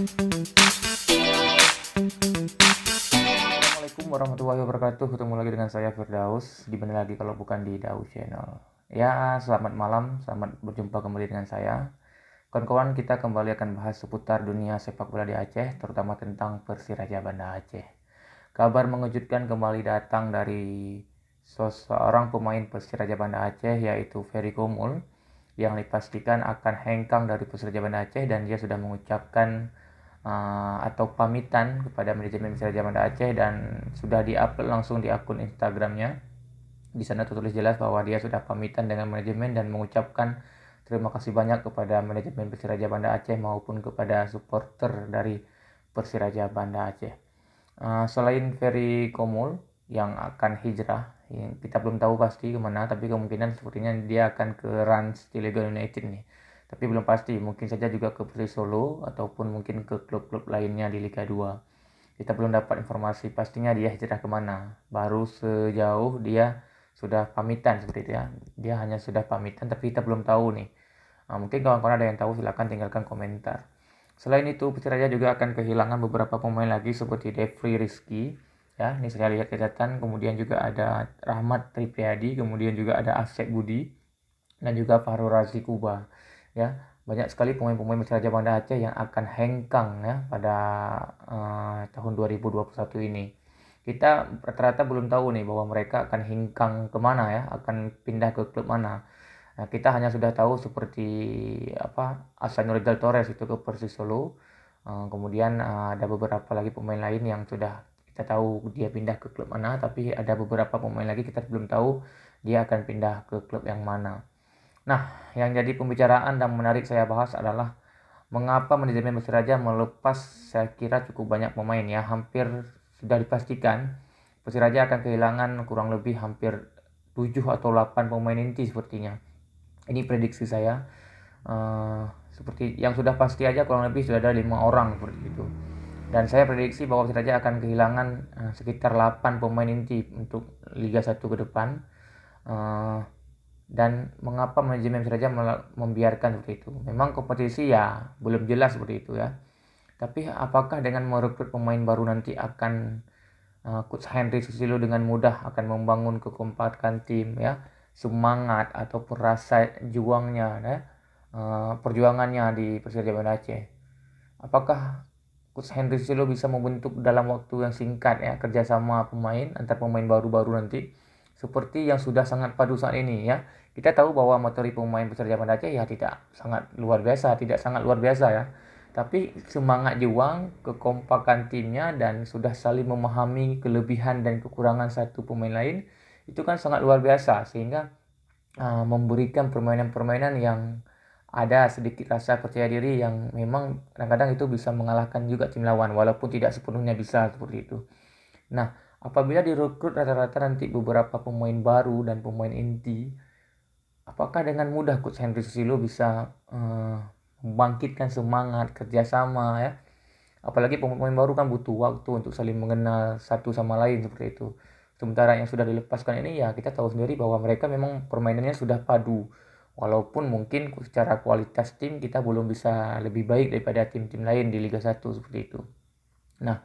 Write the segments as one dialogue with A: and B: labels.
A: Assalamualaikum warahmatullahi wabarakatuh. Ketemu lagi dengan saya Firdaus. Di mana lagi kalau bukan di Daus Channel. Ya, selamat malam, selamat berjumpa kembali dengan saya. Kawan-kawan, kita kembali akan bahas seputar dunia sepak bola di Aceh, terutama tentang Persiraja Banda Aceh. Kabar mengejutkan kembali datang dari seseorang pemain Persiraja Banda Aceh, yaitu Ferry Komul, yang dipastikan akan hengkang dari Persiraja Banda Aceh, dan dia sudah mengucapkan atau pamitan kepada manajemen Persiraja Banda Aceh, dan sudah diupload langsung di akun Instagramnya. Di sana tertulis jelas bahwa dia sudah pamitan dengan manajemen dan mengucapkan terima kasih banyak kepada manajemen Persiraja Banda Aceh maupun kepada supporter dari Persiraja Banda Aceh. Selain Ferry Komul yang akan hijrah, yang kita belum tahu pasti kemana, tapi kemungkinan sepertinya dia akan ke Rans Cilegon United nih. Tapi belum pasti, mungkin saja juga ke Persis Solo ataupun mungkin ke klub-klub lainnya di Liga 2. Kita belum dapat informasi pastinya dia hijrah kemana. Baru sejauh dia sudah pamitan seperti itu ya. Dia hanya sudah pamitan, tapi kita belum tahu nih. Mungkin kawan-kawan ada yang tahu, silahkan tinggalkan komentar. Selain itu, Persiraja juga akan kehilangan beberapa pemain lagi seperti Devri Rizky. Ya, ini saya lihat catatan. Kemudian juga ada Rahmat Tripriadi, kemudian juga ada Asep Budi, dan juga Fahrul Razi Kuba. Ya, banyak sekali pemain-pemain Persiraja Banda Aceh yang akan hengkang ya pada tahun 2021 ini. Kita rata-rata belum tahu nih bahwa mereka akan hengkang kemana ya, akan pindah ke klub mana. Nah, kita hanya sudah tahu seperti Ahsanul Torres itu ke Persis Solo. Kemudian ada beberapa lagi pemain lain yang sudah kita tahu dia pindah ke klub mana, tapi ada beberapa pemain lagi kita belum tahu dia akan pindah ke klub yang mana. Nah, yang jadi pembicaraan dan menarik saya bahas adalah mengapa manajemen Persiraja melepas saya kira cukup banyak pemain ya. Hampir sudah dipastikan Persiraja akan kehilangan kurang lebih hampir 7 atau 8 pemain inti sepertinya. Ini prediksi saya. Seperti yang sudah pasti aja kurang lebih sudah ada 5 orang seperti itu. Dan saya prediksi bahwa Persiraja akan kehilangan sekitar 8 pemain inti untuk Liga 1 ke depan. Dan mengapa manajemen Persiraja membiarkan seperti itu? Memang kompetisi ya belum jelas seperti itu ya. Tapi apakah dengan merekrut pemain baru nanti akan Coach Henry Susilo dengan mudah akan membangun kekompakan tim ya, semangat ataupun rasa juangnya ya, perjuangannya di Persiraja Banda Aceh. Apakah Coach Henry Susilo bisa membentuk dalam waktu yang singkat ya kerjasama pemain antar pemain baru-baru nanti seperti yang sudah sangat padu saat ini ya. Kita tahu bahwa materi pemain Persiraja Banda Aceh ya tidak sangat luar biasa ya. Tapi semangat juang, kekompakan timnya, dan sudah saling memahami kelebihan dan kekurangan satu pemain lain, itu kan sangat luar biasa, sehingga memberikan permainan-permainan yang ada sedikit rasa percaya diri yang memang kadang-kadang itu bisa mengalahkan juga tim lawan, walaupun tidak sepenuhnya bisa seperti itu. Nah, apabila direkrut rata-rata nanti beberapa pemain baru dan pemain inti, apakah dengan mudah Coach Henry Susilo bisa membangkitkan semangat kerjasama ya? Apalagi pemain baru kan butuh waktu untuk saling mengenal satu sama lain seperti itu. Sementara yang sudah dilepaskan ini ya kita tahu sendiri bahwa mereka memang permainannya sudah padu. Walaupun mungkin secara kualitas tim kita belum bisa lebih baik daripada tim-tim lain di Liga 1 seperti itu. Nah,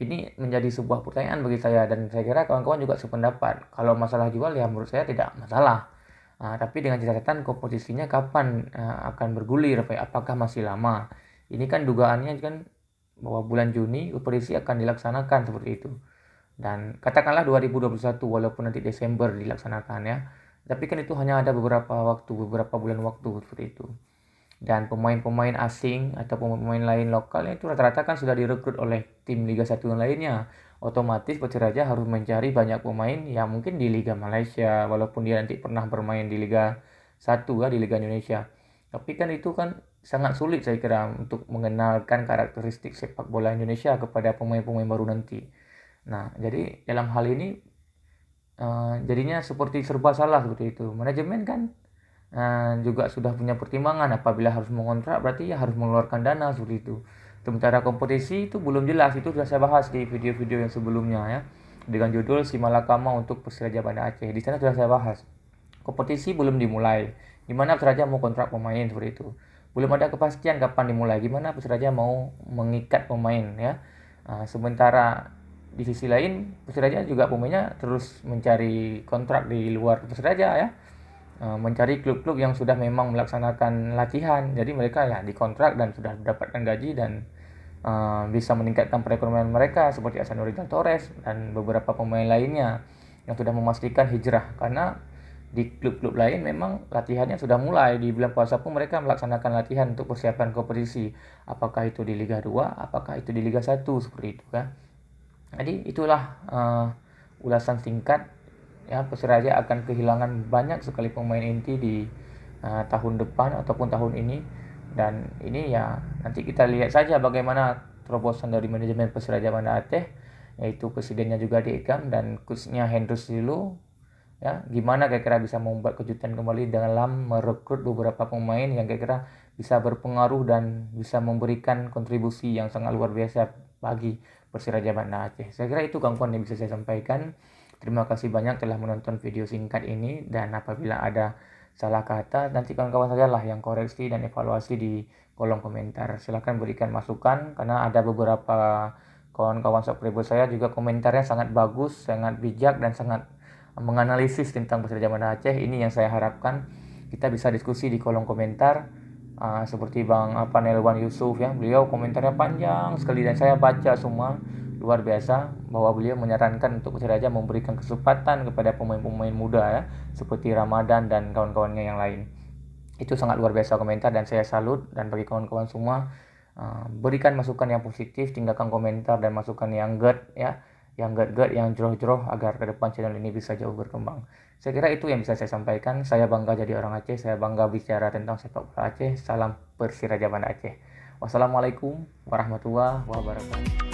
A: ini menjadi sebuah pertanyaan bagi saya, dan saya kira kawan-kawan juga sependapat. Kalau masalah jual ya menurut saya tidak masalah. Tapi dengan catatan kompetisinya kapan akan bergulir, apakah masih lama? Ini kan dugaannya kan bahwa bulan Juni kompetisi akan dilaksanakan seperti itu. Dan katakanlah 2021 walaupun nanti Desember dilaksanakan ya. Tapi kan itu hanya ada beberapa bulan waktu seperti itu. Dan pemain-pemain asing atau pemain lain lokal itu rata-rata kan sudah direkrut oleh tim Liga 1 yang lainnya. Otomatis Persiraja harus mencari banyak pemain yang mungkin di Liga Malaysia, walaupun dia nanti pernah bermain di Liga 1 ya, di Liga Indonesia. Tapi kan itu kan sangat sulit saya kira untuk mengenalkan karakteristik sepak bola Indonesia kepada pemain-pemain baru nanti. Nah, jadi dalam hal ini jadinya seperti serba salah seperti itu. Manajemen kan juga sudah punya pertimbangan, apabila harus mengontrak berarti ya harus mengeluarkan dana seperti itu. Sementara kompetisi itu belum jelas, itu sudah saya bahas di video-video yang sebelumnya ya, dengan judul Si Malakama untuk Persiraja Banda Aceh. Di sana sudah saya bahas. Kompetisi belum dimulai, gimana Persiraja mau kontrak pemain seperti itu. belum ada kepastian kapan dimulai, gimana Persiraja mau mengikat pemain ya. Sementara di sisi lain Persiraja juga pemainnya terus mencari kontrak di luar Persiraja ya. Mencari klub-klub yang sudah memang melaksanakan latihan, jadi mereka ya dikontrak dan sudah mendapatkan gaji dan bisa meningkatkan perekonomian mereka seperti Asanori Torres dan beberapa pemain lainnya yang sudah memastikan hijrah, karena di klub-klub lain memang latihannya sudah mulai di bulan puasa pun mereka melaksanakan latihan untuk persiapan kompetisi, apakah itu di Liga 2, apakah itu di Liga 1 seperti itu kan. Jadi itulah ulasan singkat ya, Persiraja akan kehilangan banyak sekali pemain inti di tahun depan ataupun tahun ini, dan ini ya nanti kita lihat saja bagaimana terobosan dari manajemen Persiraja Banda Aceh, yaitu presidennya juga diikam dan coachnya Hendro Silo ya, gimana kira-kira bisa membuat kejutan kembali dalam merekrut beberapa pemain yang kira-kira bisa berpengaruh dan bisa memberikan kontribusi yang sangat luar biasa bagi Persiraja Banda Aceh. Saya kira itu kawan-kawan yang bisa saya sampaikan. Terima kasih banyak telah menonton video singkat ini, dan apabila ada salah kata nanti kawan-kawan sajalah yang koreksi dan evaluasi di kolom komentar. Silahkan berikan masukan, karena ada beberapa kawan-kawan subscriber saya juga komentarnya sangat bagus, sangat bijak dan sangat menganalisis tentang Persiraja Banda Aceh. Ini yang saya harapkan kita bisa diskusi di kolom komentar. Seperti Bang Nelwan Yusuf ya, beliau komentarnya panjang sekali dan saya baca semua, luar biasa, bahwa beliau menyarankan untuk Persiraja memberikan kesempatan kepada pemain-pemain muda ya, seperti Ramadan dan kawan-kawannya yang lain. Itu sangat luar biasa komentar dan saya salut. Dan bagi kawan-kawan semua, berikan masukan yang positif, tinggalkan komentar dan masukan yang yang yang joroh-joroh agar ke depan channel ini bisa jauh berkembang. Saya kira itu yang bisa saya sampaikan. Saya bangga jadi orang Aceh, saya bangga bicara tentang sepak bola Aceh. Salam Persiraja Banda Aceh. Wassalamualaikum warahmatullahi wabarakatuh.